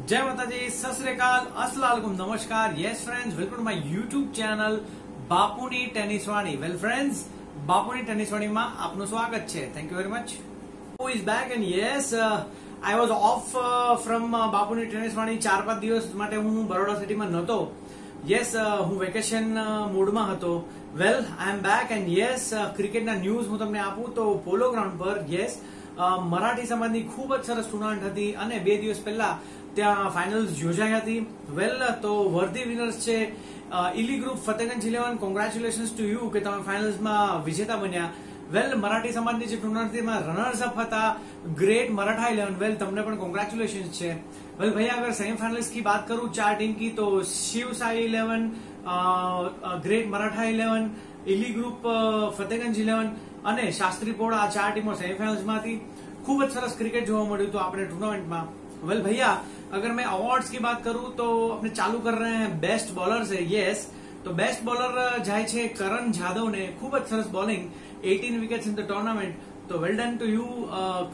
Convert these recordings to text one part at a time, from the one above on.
जय माताजी, सत श्री अकाल, अस्सलाम वालेकुम, नमस्कार। Yes friends, welcome to my YouTube channel बापूनी टेनिस वाणी। वेल फ्रेंड्स, बापूनी टेनिस वाणी में आपનું સ્વાગત છે। Thank you very much. Who is back and yes I was of from બાપુની ટેનિસ વાણી। 4-5 દિવસ માટે હું બરોડા સિટીમાં નહોતો। યસ, હું વેકેશન મૂડમાં હતો। વેલ, આઈ એમ બેક એન્ડ યસ, ક્રિકેટના ન્યૂઝ હું તમને આપું તો પોલો ગ્રાઉન્ડ પર યસ મરાઠી સમાજની ખૂબ જ સરસ ટુર્નામેન્ટ હતી અને 2 દિવસ પહેલા ત્યાં ફાઇનલ્સ યોજાઈ હતી। વેલ, તો વર્ધી વિનર્સ છે ઇલી group Fatehganj 11। Congratulations to you કે તમે ફાઇનલ્સમાં વિજેતા બન્યા। વેલ, મરાઠી સમાજની જે ટુર્નામેન્ટમાં રનર્સ અપ હતા ग्रेट मराठा 11। वेल, तुमने पण कॉन्ग्रेचुलेशन है। वेल भैया, अगर सेमीफाइनल्स की बात करूं 4 टीम की तो शिव साई 11, ग्रेट मराठा 11, इली ग्रुप फतेगंज 11 અને શાસ્ત્રી પોળ આ 4 ટીમો સેમીફાइनल्स में थी। खूब જ સરસ ક્રિકેટ જોવા મળ્યું હતું આપણે टूर्नामेंट में। वेल भैया, अगर मैं अवार्ड्स की बात करूं तो अपने चालू कर रहे हैं बेस्ट बॉलर से। यस, तो बेस्ट बॉलर जाए छे करण जाधव ने। खूब જ સરસ bowling, 18 wickets in the tournament. તો well done to you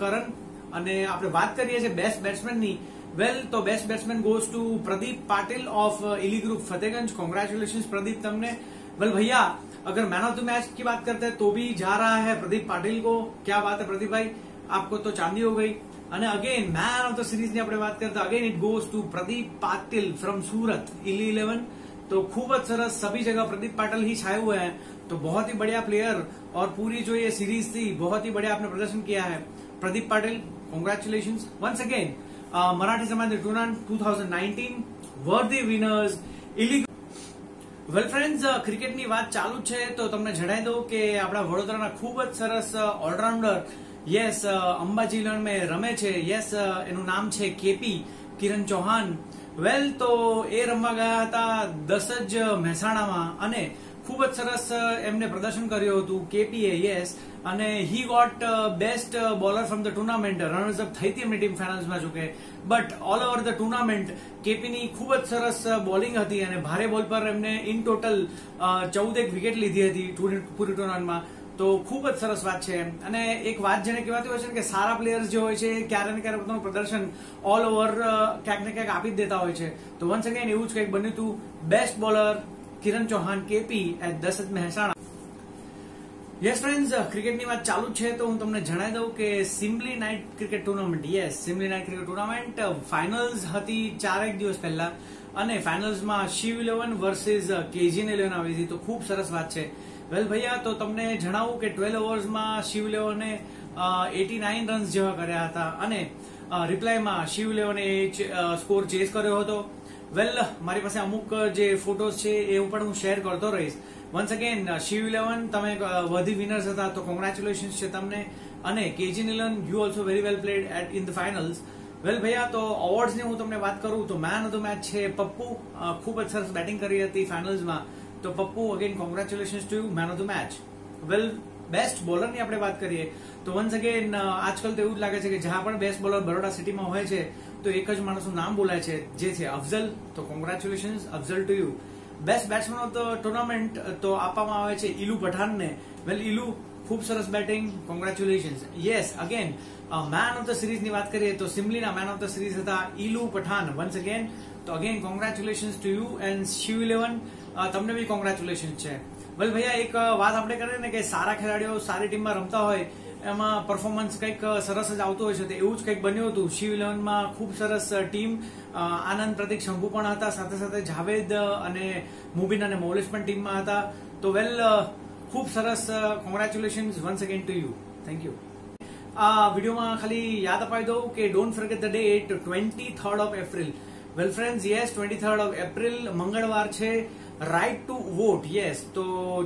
Karan. અને આપણે વાત કરીએ છીએ બેસ્ટ બેટ્સમેન ની। वेल, तो best batsman goes to Pradeep Patil of Ili group Fatehganj. Congratulations Pradeep तुमने। वेल भैया, अगर मैन ऑफ द मैच की बात करते हैं तो भी जा रहा है प्रदीप पाटिल को। क्या बात है प्रदीप भाई, आपको तो चांदी हो गई। અને again man of the series ની આપણે વાત કરતા again it goes to Pradeep Patil from Surat इली 11। तो खूब જ સરસ, सभी जगह प्रदीप पाटिल ही छाए हुए हैं। तो बहुत ही बढ़िया प्लेयर और पूरी जो ये सीरीज थी बहुत ही बढ़िया आपने प्रदर्शन किया है Pradeep Patil. Congratulations once again. Marathi Samaj tournament 2019 वर्दी विनर्स इली। वेल फ्रेंड्स, क्रिकेट ની વાત ચાલુ છે તો તમને જણાવી દઉં કે આપણા વડોદરાના ખૂબ જ સરસ ઓલરાઉન્ડર યસ અંબાજી में રમે છે। યસ, એનું નામ છે કેપી કિરણ ચૌહાણ। વેલ, તો એ રમવા ગયા હતા 10 મહેસાણામાં અને ખૂબ જ સરસ એમને પ્રદર્શન કર્યું હતું કેપીએ। યસ, અને he got best bowler from the tournament. Runners up થઈ હતી એમની ટીમ ફાઇનલ્સમાં જોકે, but all over the tournament કેપીની ખૂબ જ સરસ બોલિંગ હતી અને ભારે બોલ પર એમને ઇન ટોટલ 14 વિકેટ લીધી હતી પૂરી ટુર્નામેન્ટમાં। તો ખૂબ જ સરસ વાત છે। અને એક વાત જેને કહેવાતી હોય છે કે સારા પ્લેયર્સ જે હોય છે ક્યારે ને ક્યારે પોતાનું પ્રદર્શન ઓલ ઓવર ક્યાંક ને ક્યાંક આપી જ દેતા હોય છે। તો વન્સ અગેન એવું જ કંઈક બન્યું હતું। Best bowler Kiran Chauhan KP at 10 Mehsana. Yes friends, ક્રિકેટની વાત ચાલુ છે તો હું તમને જણાવી દઉં કે સિમ્બલી નાઇટ ક્રિકેટ ટુર્નામેન્ટ યસ સિમ્બલી નાઇટ ક્રિકેટ ટુર્નામેન્ટ ફાઇનલ્સ હતી 4 દિવસ પહેલા અને ફાઇનલ્સમાં શિવ 11 વર્સિસ કેજીએન 11 આવી હતી। તો ખૂબ સરસ વાત છે। વેલ ભૈયા, તો તમને જણાવું કે 12 ઓવર્સમાં શિવ 11 89 રન્સ જેવા કર્યા હતા અને રિપ્લાયમાં શિવ 11 સ્કોર ચેસ કર્યો હતો। વેલ, મારી પાસે અમુક જે ફોટોઝ છે એ પણ હું શેર કરતો રહીશ। વન્સ અગેન શિવ 11 તમે વર્ધી વિનર્સ હતા, તો કોંગ્રેચ્યુલેશન્સ છે તમને। અને KGN 11 you also very well played at in the finals. Well ભૈયા, તો અવોર્ડ્સ ની હું તમને વાત કરું તો મેન ઓફ ધ મેચ છે પપ્પુ। ખૂબ જ સરસ બેટિંગ કરી હતી ફાઇનલ્સમાં। તો Pappu again congratulations to you, main of the match. Well, best bowler ની આપણે વાત કરીએ તો વન્સ અગેન આજકાલ તો એવું જ લાગે છે કે જ્યાં પણ બેસ્ટ બોલર બરોડા સિટીમાં હોય છે તો એક જ માણસનું નામ બોલાય છે, જે છે અફઝલ। તો congratulations Afzal to you. Best batsman of the tournament તો આપવામાં આવે છે ઇલુ પઠાણને। વેલ, ઇલુ ખૂબ સરસ batting, congratulations. Yes, again man of the series ની વાત કરીએ તો સિમ્બલીના મેન ઓફ ધ સિરીઝ હતા ઇલુ પઠાણ વન્સ અગેન। તો again congratulations to you and Shiv 11 તમને બી કોંગ્રેચ્યુલેશન્સ છે। વેલ ભૈયા, એક વાત આપણે કરીએ ને કે સારા ખેલાડીઓ સારી ટીમમાં રમતા હોય એમાં પરફોર્મન્સ કંઈક સરસ જ આવતું હોય છે। તો એવું જ કંઈક બન્યું હતું શિવ 11માં। ખૂબ સરસ ટીમ, આનંદ પ્રતિક શંભુ પણ હતા, સાથે સાથે જાવેદ અને મુબીન અને મૌલેશ પણ ટીમમાં હતા। તો વેલ, ખૂબ સરસ, congratulations once again to you, thank you. આ વિડીયોમાં ખાલી યાદ અપાવી દઉં કે don't forget the date 23rd of April. Well friends, yes 23rd of April મંગળવાર છે। Right to vote. यस, तो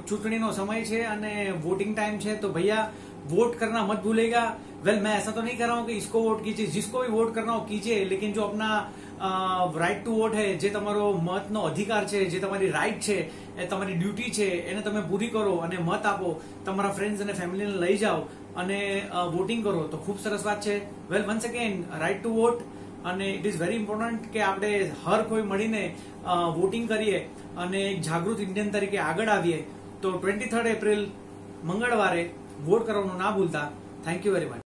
चुनाव नो समय है અને वोटिंग टाइम है। तो भैया वोट करना मत भूलेगा। वेल, मैं ऐसा तो नहीं कर रहा हूँ कि इसको वोट कीजिए, जिसको भी वोट करना हो कीजिए, लेकिन जो अपना राइट टू वोट है, जे तमारो मतनो अधिकार है, जे तमारी राइट है, ए तमारी ड्यूटी है, एने तमे पूरी करो અને મત આપો। તમારા ફ્રેન્ડ્સ અને ફેમિલીને લઈ જાઓ અને વોટિંગ કરો। તો ખૂબ સરસ વાત છે। Well, once again right to vote અને ઇટ ઇઝ વેરી ઇમ્પોર્ટન્ટ કે આપણે હર કોઈ મળીને વોટિંગ કરીએ અને એક જાગૃત ઇન્ડિયન તરીકે આગળ આવીએ। તો 23rd એપ્રિલ મંગળવારે વોટ કરવાનું ના ભૂલતા। Thank you very much.